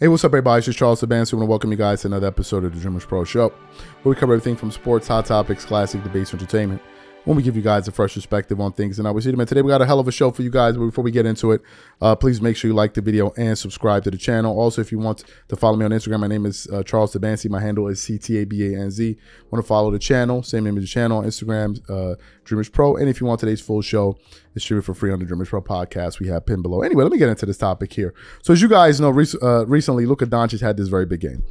Hey, what's up, everybody? It's just Charles Sabansi. I want to welcome you guys to another episode of the DREAMERSPRO Show, where we cover everything from sports, hot topics, classic debates, entertainment, when we give you guys a fresh perspective on things. And I was here, man. Today we got a hell of a show for you guys. But before we get into it, please make sure you like the video and subscribe to the channel. Also, if you want to follow me on Instagram, my name is Charles Sabansi. My handle is CTABANZ. Want to follow the channel? Same name as the channel on Instagram, DREAMERSPRO. And if you want today's full show, it's streamed for free on the DREAMERSPRO podcast. We have pinned below. Anyway, let me get into this topic here. So as you guys know, recently Luka Doncic had this very big game.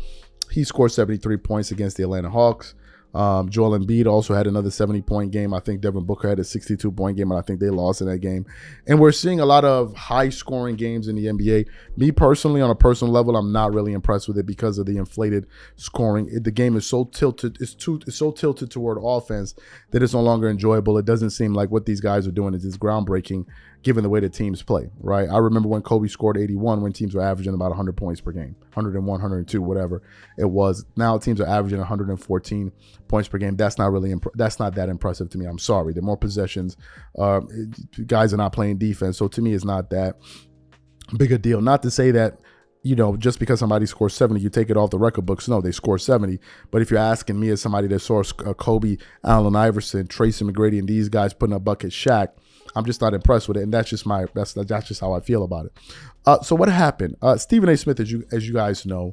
He scored 73 points against the Atlanta Hawks. Joel Embiid also had another 70-point game. I think Devin Booker had a 62-point game, and I think they lost in that game. And we're seeing a lot of high-scoring games in the NBA. Me personally, on a personal level, I'm not really impressed with it because of the inflated scoring. The game is so tilted. It's so tilted toward offense that it's no longer enjoyable. It doesn't seem like what these guys are doing is groundbreaking, given the way the teams play, right? I remember when Kobe scored 81 when teams were averaging about 100 points per game, 101, 102, whatever it was. Now teams are averaging 114 points per game. That's not really that's not that impressive to me. I'm sorry. There are more possessions. Guys are not playing defense. So to me, it's not that big a deal. Not to say that, you know, just because somebody scores 70, you take it off the record books. No, they score 70. But if you're asking me as somebody that saw Kobe, Allen Iverson, Tracy McGrady, and these guys putting up buckets, Shaq, I'm just not impressed with it, and that's just how I feel about it. So what happened? Stephen A. Smith, as you guys know,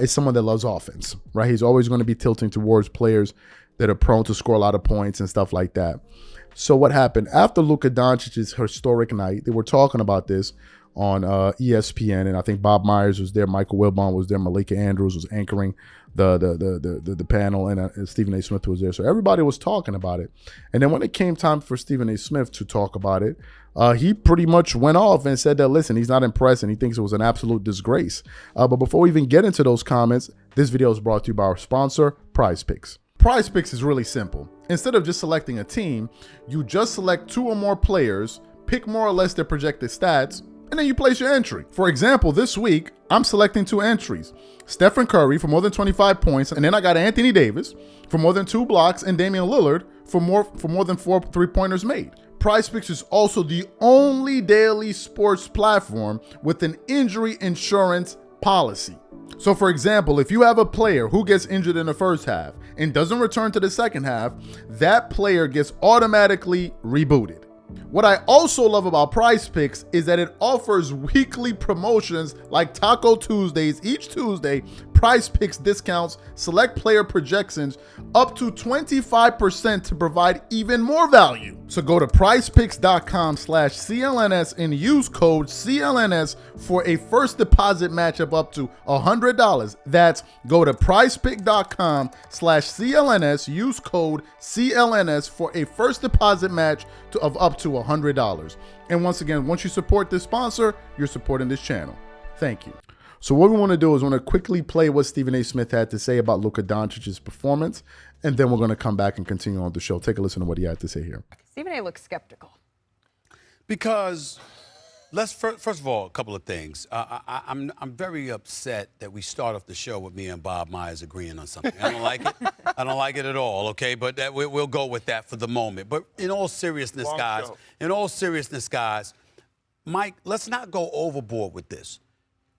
is someone that loves offense, right? He's always going to be tilting towards players that are prone to score a lot of points and stuff like that. So what happened after Luka Doncic's historic night? They were talking about this on ESPN, and I think Bob Myers was there, Michael Wilbon was there, Malika Andrews was anchoring the panel, and Stephen A. Smith was there. So everybody was talking about it. And then when it came time for Stephen A. Smith to talk about it, he pretty much went off and said that, listen, he's not impressed and he thinks it was an absolute disgrace. But before we even get into those comments, this video is brought to you by our sponsor, Prize Picks. Prize Picks is really simple. Instead of just selecting a team, you just select 2 or more players, pick more or less their projected stats, and then you place your entry. For example, this week, I'm selecting 2 entries. Stephen Curry for more than 25 points, and then I got Anthony Davis for more than 2 blocks, and Damian Lillard for more than 4 3-pointers made. Prize Picks is also the only daily sports platform with an injury insurance policy. So for example, if you have a player who gets injured in the first half and doesn't return to the second half, that player gets automatically rebooted. What I also love about Prize Picks is that it offers weekly promotions like Taco Tuesdays. Each Tuesday, Prize Picks discounts select player projections up to 25% to provide even more value. So go to prizepicks.com/CLNS and use code CLNS for a first deposit match of up to $100. That's go to prizepicks.com/CLNS, use code CLNS for a first deposit match of up to $100. And once again, once you support this sponsor, you're supporting this channel. Thank you. So what we want to do is quickly play what Stephen A. Smith had to say about Luka Doncic's performance, and then we're going to come back and continue on the show. Take a listen to what he had to say here. Stephen A. looks skeptical. Because first of all, a couple of things. I'm very upset that we start off the show with me and Bob Myers agreeing on something. I don't like it. I don't like it at all, okay? But we'll go with that for the moment. But in all seriousness, guys, Mike, let's not go overboard with this.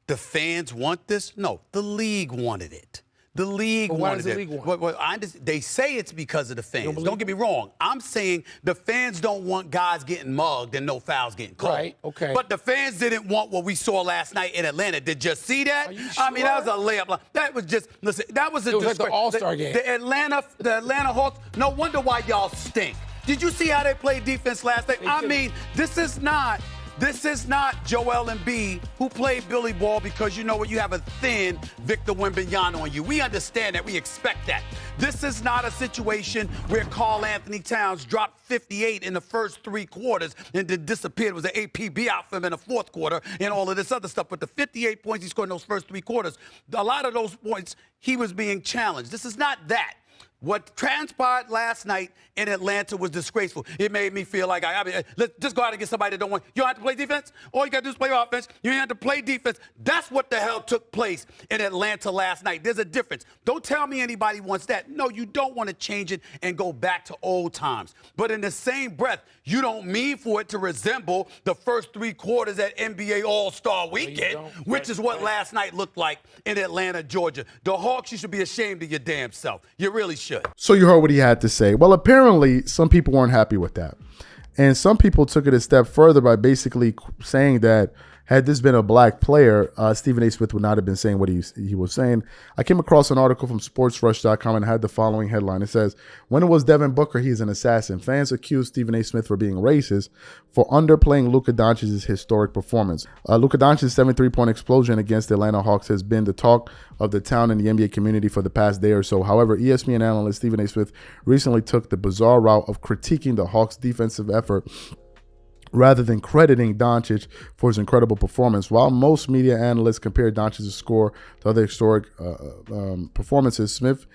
The fans want this? No, the league wanted it. The league wanted it. They say it's because of the fans. Don't get me wrong. I'm saying the fans don't want guys getting mugged and no fouls getting called. Right, okay. But the fans didn't want what we saw last night in Atlanta. Did you see that? Are you sure? I mean, that was a layup. That was just, listen, that was a disgrace. Like the All-Star game. The Atlanta Hawks, no wonder why y'all stink. Did you see how they played defense last night? I mean, this is not Joel Embiid who played Billy Ball because you know what, you have a thin Victor Wembanyama on you. We understand that. We expect that. This is not a situation where Karl Anthony Towns dropped 58 in the first 3 quarters and then disappeared. It was an APB out for him in the 4th quarter and all of this other stuff. But the 58 points he scored in those first 3 quarters, a lot of those points he was being challenged. This is not that. What transpired last night in Atlanta was disgraceful. It made me feel like let's just go out and get somebody that don't want. You don't have to play defense. All you got to do is play offense. You don't have to play defense. That's what the hell took place in Atlanta last night. There's a difference. Don't tell me anybody wants that. No, you don't want to change it and go back to old times. But in the same breath, you don't mean for it to resemble the first 3 quarters at NBA All-Star Weekend, which is what last night looked like in Atlanta, Georgia. The Hawks, you should be ashamed of your damn self. You really should. So you heard what he had to say. Well, apparently some people weren't happy with that. And some people took it a step further by basically saying that had this been a black player, Stephen A. Smith would not have been saying what he was saying. I came across an article from sportsrush.com and had the following headline. It says, when it was Devin Booker, he's an assassin. Fans accused Stephen A. Smith for being racist for underplaying Luka Doncic's historic performance. Luka Doncic's 73-point explosion against the Atlanta Hawks has been the talk of the town and the NBA community for the past day or so. However, ESPN analyst Stephen A. Smith recently took the bizarre route of critiquing the Hawks' defensive effort rather than crediting Doncic for his incredible performance. While most media analysts compare Doncic's score to other historic performances, Smith's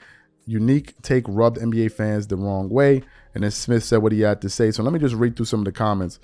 unique take rubbed NBA fans the wrong way. And then Smith said what he had to say. So let me just read through some of the comments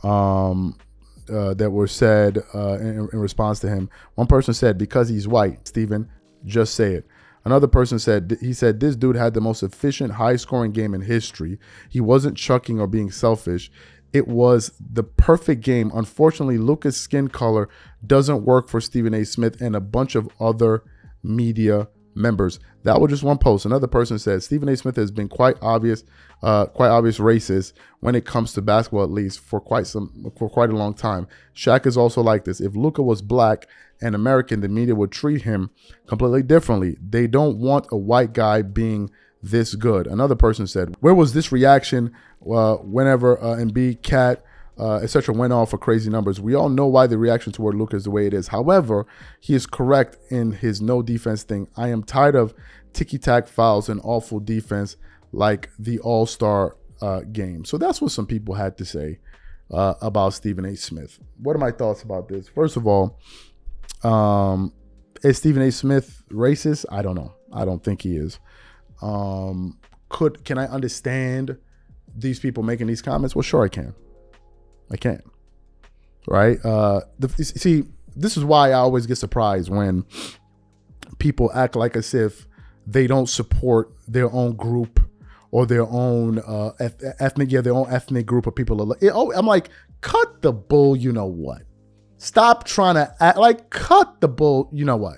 that were said in response to him. One person said, because he's white, Stephen, just say it. Another person said, this dude had the most efficient, high-scoring game in history. He wasn't chucking or being selfish. It was the perfect game. Unfortunately, Luka's skin color doesn't work for Stephen A. Smith and a bunch of other media members. That was just one post. Another person said, Stephen A. Smith has been quite obvious racist when it comes to basketball, at least for quite a long time. Shaq is also like this. If Luka was black and American, the media would treat him completely differently. They don't want a white guy being this good. Another person said, where was this reaction whenever Embiid, Cat, etc. went off for crazy numbers? We all know why the reaction toward Luka is the way it is. However, he is correct in his no defense thing. I am tired of ticky-tack fouls and awful defense like the All-Star game. So that's what some people had to say about Stephen A. Smith. What are my thoughts about this? First of all, is Stephen A. Smith racist? I don't know. I don't think he is. Can I understand these people making these comments? Well, sure I can. I can. Right? See, this is why I always get surprised when people act like as if they don't support their own group or their own ethnic group of people. I'm like, cut the bull, you know what? Stop trying to act like, cut the bull, you know what?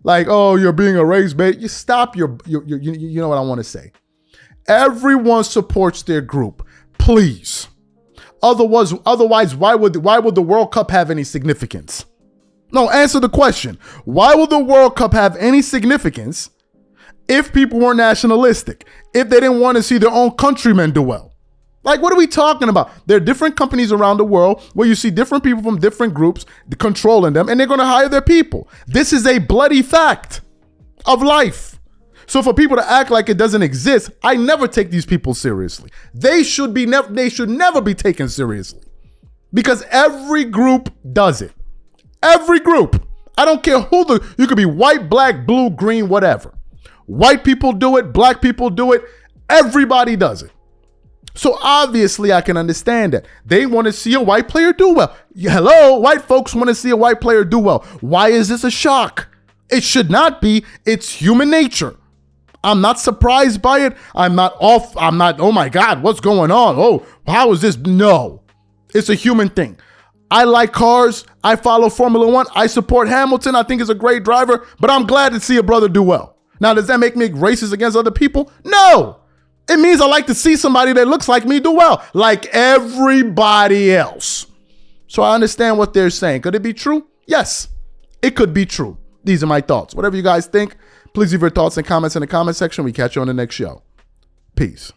Like, oh, you're being a race bait. You stop you know what I want to say. Everyone supports their group, please. Otherwise, why would the World Cup have any significance? No, answer the question. Why would the World Cup have any significance if people were nationalistic? If they didn't want to see their own countrymen do well? Like, what are we talking about? There are different companies around the world where you see different people from different groups controlling them, and they're going to hire their people. This is a bloody fact of life. So for people to act like it doesn't exist, I never take these people seriously. They should never be taken seriously because every group does it. Every group. I don't care you could be white, black, blue, green, whatever. White people do it. Black people do it. Everybody does it. So obviously I can understand that. They want to see a white player do well. Hello, white folks want to see a white player do well. Why is this a shock? It should not be. It's human nature. I'm not surprised by it. I'm not, oh my God, what's going on? Oh, how is this? No, it's a human thing. I like cars. I follow Formula One. I support Hamilton. I think he's a great driver, but I'm glad to see a brother do well. Now, does that make me racist against other people? No. It means I like to see somebody that looks like me do well, like everybody else. So I understand what they're saying. Could it be true? Yes, it could be true. These are my thoughts. Whatever you guys think, please leave your thoughts and comments in the comment section. We catch you on the next show. Peace.